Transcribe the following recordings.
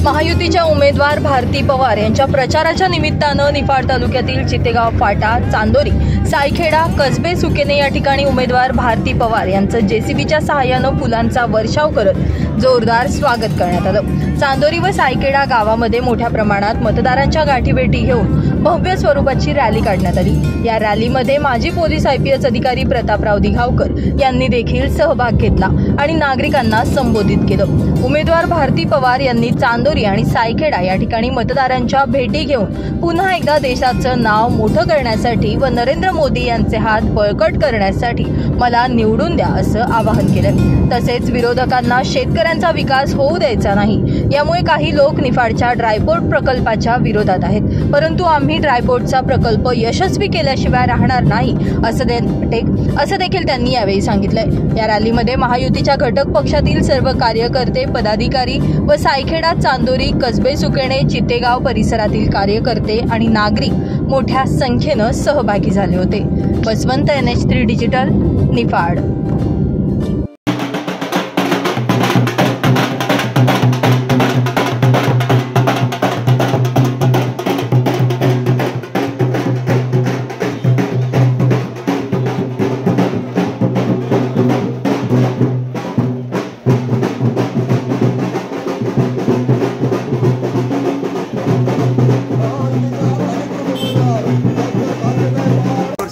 महायुतीच्या उमेदवार भारती पवार यांच्या प्रचाराच्या निमित्तानं निफाड तालुक्यातील चितेगाव फाटा, चांदोरी, सायखेडा, कसबे सुकेने या ठिकाणी उमेदवार भारती पवार यांचं जेसीबीच्या सहाय्यानं फुलांचा वर्षाव करत जोरदार स्वागत करण्यात आलं। चांदोरी व सायखेडा गावामध्ये मोठ्या प्रमाणात मतदारांच्या गाठीभेटी घेऊन भव्य स्वरूपाची रॅली काढण्यात आली। या रॅलीमध्ये माजी पोलीस IPS अधिकारी प्रतापराव दिघावकर यांनी देखील सहभाग घेतला आणि नागरिकांना संबोधित केलं। उमेदवार भारती पवार यांनी चांदोरी आणि सायखेडा या ठिकाणी मतदारांच्या भेटी घेऊन पुन्हा एकदा देशाचं नाव मोठं करण्यासाठी व नरेंद्र मोदी यांचे हात बळकट करण्यासाठी मला निवडून द्या असं आवाहन केलं। तसेच विरोधकांना शेतकऱ्यांचा विकास होऊ द्यायचा नाही, यामुळे काही लोक निफाडच्या ड्रायपोर्ट प्रकल्पाच्या विरोधात आहेत, परंतु आम्ही ड्रायपोर्टचा प्रकल्प यशस्वी केल्याशिवाय राहणार नाही असं देखील त्यांनी यावेळी सांगितलंय। या रॅलीमध्ये महायुतीच्या घटक पक्षातील सर्व कार्यकर्ते, पदाधिकारी व सायखेडा, चांदोरी, कसबे सुकेने, चितेगाव परिसरातील कार्यकर्ते आणि नागरिक मोठ्या संख्येनं सहभागी झाले होते। Baswant NH3 digital, Niphad.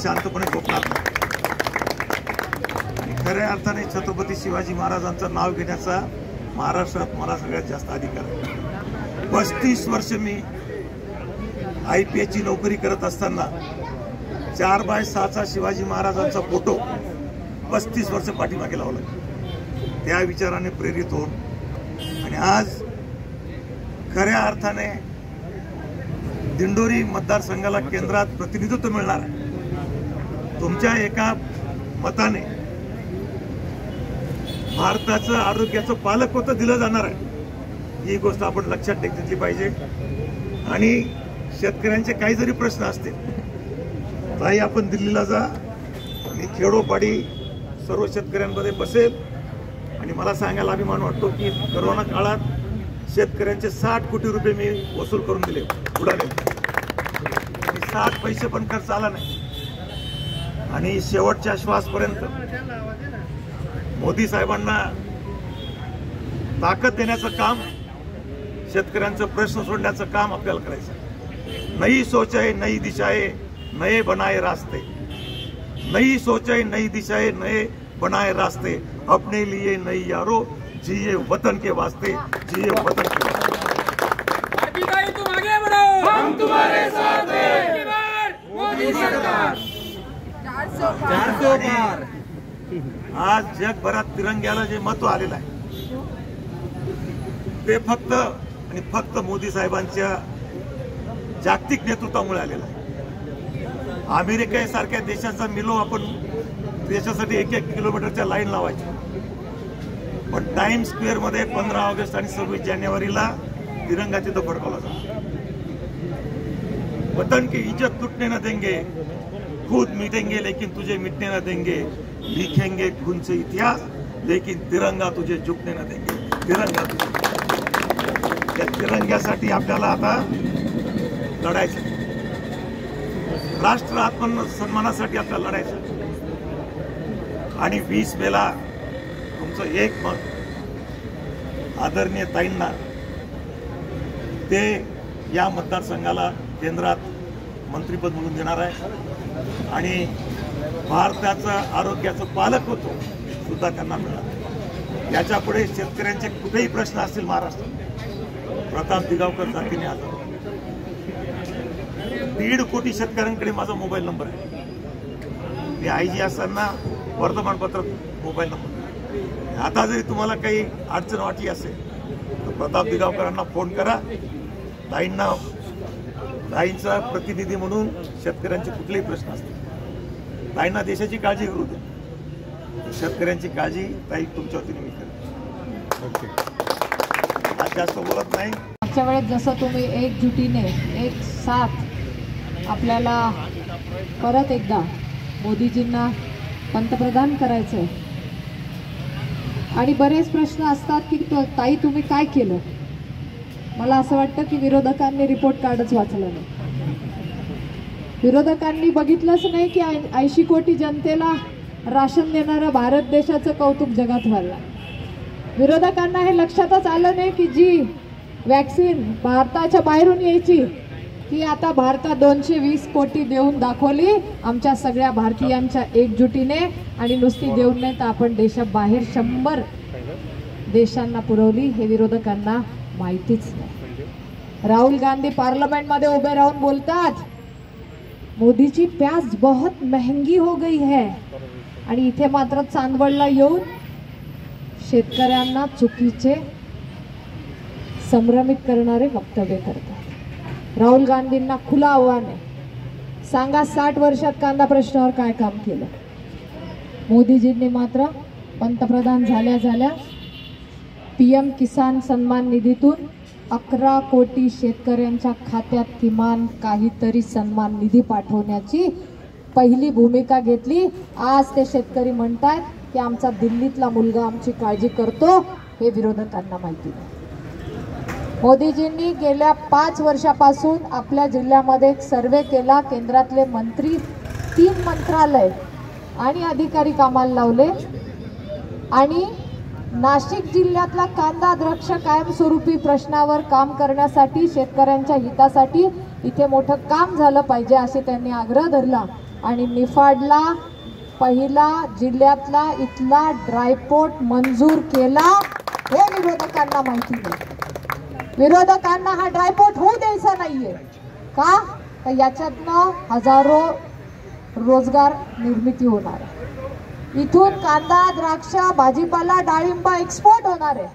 शांतपणे झोपणार नाही। खऱ्या अर्थाने छत्रपती शिवाजी महाराजांचं नाव घेण्याचा महाराष्ट्रात मला सगळ्यात जास्त अधिकार आहे। 35 वर्ष मी IPS ची नोकरी करत असताना 4x6चा शिवाजी महाराजांचा फोटो 35 वर्ष पाठीमागे लावला। त्या विचाराने प्रेरित होऊन आणि आज खऱ्या अर्थाने दिंडोरी मतदारसंघाला केंद्रात प्रतिनिधित्व मिळणार आहे। तुमच्या एका मताने भारताचं आरोग्याचं पालकत्व दिलं जाणार आहे, ही गोष्ट आपण लक्षात घेतली पाहिजे। आणि शेतकऱ्यांचे काही जरी प्रश्न असतील ताई, आपण दिल्लीला जा, मी खेडोपाडी सर्व शेतकऱ्यांमध्ये बसेल आणि मला सांगायला अभिमान वाटतो की कोरोना काळात शेतकऱ्यांचे 60 कोटी रुपये मी वसूल करून दिले उडाले, 60 पैसे पण खर्च आला नाही। आणि शेवटच्या श्वासपर्यंत मोदी साहेबांना ताकद देण्याचं काम, शेतकऱ्यांचं प्रश्न सोडण्याचं काम आपल्याला करायचं। नई सोच है, नई दिशा है, नए बनाए रास्ते। नई सोच है, नई दिशा है, नए बनाए रास्ते। अपने लिए नई यारो, जिए वतन के वास्ते, जिए वतन के वास्ते। भाई तुम आगे बढ़ो, हम तुम्हारे साथ हैं। मोदी सरकार 400 पार। आज जगभरात तिरंग्याला जे महत्व आलेलं आहे ते फक्त आणि फक्त मोदी साहेबांच्या जागतिक नेतृत्वामुळे आलेलं आहे। अमेरिकेसारख्या देशाचा मिलो आपण देशासाठी 1-1 किलोमीटरच्या लाईन लावायची, पण टाइम्स स्क्वेअर मध्ये 15 ऑगस्ट आणि 26 जानेवारीला तिरंगा तिथं फडकवला जातो। वतन की इज्जत लुटने न देंगे, खुद मिटेंगे लेकिन तुझे मिटने न देंगे, लिखेंगे खून से इतिहास लेकिन तिरंगा तुझे झुकने न देंगे। तिरंगा त्या तिरंग्यासाठी आपल्याला आता लढायचं, राष्ट्र आत्मसन्मानासाठी आपल्याला लढायचं। आणि 20 मेला तुमचं एक मत आदरणीय ताईंना ते या मतदारसंघाला केंद्रात मंत्रीपद म्हणून देणार आहे आणि भारताचं आरोग्याचं पालकत्व सुद्धा त्यांना मिळालं। याच्या पुढे शेतकऱ्यांचे कुठेही प्रश्न असतील महाराष्ट्रात, प्रताप दिघावकर जातीने आज 1.5 कोटी शेतकऱ्यांकडे माझा मोबाईल नंबर आहे। मी IG असताना वर्तमानपत्रात मोबाईल नंबर। आता जरी तुम्हाला काही अडचण वाटली असेल तर प्रताप दिघावकरांना फोन करा। ताईंचा प्रतिनिधी म्हणून शेतकऱ्यांचे कुठलेही प्रश्न असतील, ताईंना देशाची काळजी करू दे, शेतकऱ्यांची काळजी ताई तुमच्या वतीने मी करेन। आज जास्त बोलत नाही। मागच्या वेळेस जसं तुम्ही एकजुटीने एक साथ आपल्याला परत एकदा मोदीजींना पंतप्रधान करायचं, आणि बरेच प्रश्न असतात की ताई तुम्ही काय केलं. मला असं वाटतं की विरोधकांनी रिपोर्ट कार्डच वाचलं नाही. विरोधकांनी बघितलंच नाही की 80 कोटी जनतेला राशन देणारा भारत देशाचं कौतुक जगात व्हायला. विरोधकांना हे लक्षातच आलं नाही की जी वॅक्सिन भारताच्या बाहेरून यायची ती आता भारतात 220 कोटी देऊन दाखवली आमच्या सगळ्या भारतीयांच्या एकजुटीने. आणि नुसती देऊन नाही तर आपण देशाबाहेर 100 देशांना पुरवली. हे विरोधकांना माहितीच नाही. राहुल गांधी पार्लमेंटमध्ये उभे राहून बोलतात मोदी जी प्याज बहुत महंगी हो गई है. आणि इथे मात्र चांदवडला येऊन शेतकऱ्यांना चुकीचे संभ्रमित करणारे वक्तव्य करतात. राहुल गांधींना खुलं आव्हान आहे, सांगा 60 वर्षात कांदा प्रश्नावर काय काम केलं. मोदीजींनी मात्र पंतप्रधान झाल्या PM किसान सन्मान निधीतून 11 कोटी शेतकऱ्यांच्या खात्यात किमान काहीतरी सन्मान निधी पाठवण्याची पहिली भूमिका घेतली. आज ते शेतकरी म्हणतात की आमचा दिल्लीतला मुलगा आमची काळजी करतो. हे विरोधकांना माहिती नाही. मोदीजींनी गेल्या 5 वर्षापासून आपल्या जिल्ह्यामध्ये एक सर्वे केला. केंद्रातले मंत्री 3 मंत्रालय आणि अधिकारी कामाला लावले आणि नाशिक जिल्ह्यातला कांदा द्राक्ष कायमस्वरूपी प्रश्नावर काम करण्यासाठी शेतकऱ्यांच्या हितासाठी इथे मोठं काम झालं पाहिजे असे त्यांनी आग्रह धरला. आणि निफाडला पहिला जिल्ह्यातला इथला ड्रायपोर्ट मंजूर केला. हे विरोधकांना माहिती नाही. विरोधकांना हा ड्रायपोर्ट होऊ द्यायचा नाहीये का तर याच्यातनं हजारो रोजगार निर्मिती होणार आहे. इथून कांदा द्राक्ष भाजीपाला डाळिंब एक्सपोर्ट होणार आहे.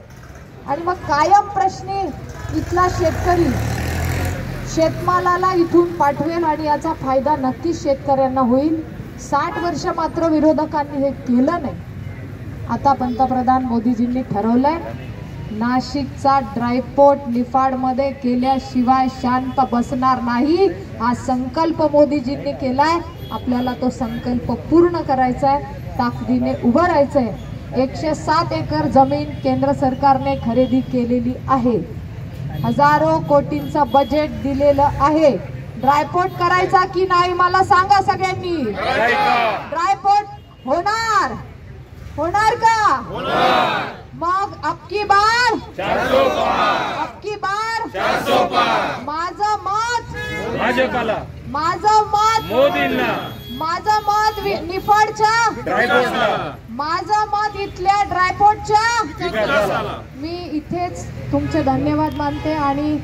आणि मग कायम प्रश्नी इथला शेतकरी शेतमालाला इथून पाठवेल आणि याचा फायदा नक्कीच शेतकऱ्यांना होईल. 60 वर्ष मात्र विरोधकांनी हे केलं नाही. आता पंतप्रधान मोदीजींनी ठरवलंय नाशिकचा ड्रायपोर्ट निफाडमध्ये केल्याशिवाय शांत बसणार नाही. हा संकल्प मोदीजींनी केलाय. आपल्याला तो संकल्प पूर्ण करायचा आहे. ताकदीने उभं राहायचंय. 107 एकर जमीन केंद्र सरकारने खरेदी केलेली आहे. हजारो कोटींचं बजेट दिलेलं आहे. ड्रायपोर्ट करायचा की नाही मला सांगा सगळ्यांनी. ड्रायपोर्ट होणार का? मग अबकी बार 400 माझं मत भाजपाला, माझं मत मोदींना, माझं मत निफाडच्या ड्रायपोर्टला, माझं मत इथल्या ड्रायपोर्टच्या. मी इथेच तुमचे धन्यवाद मानते आणि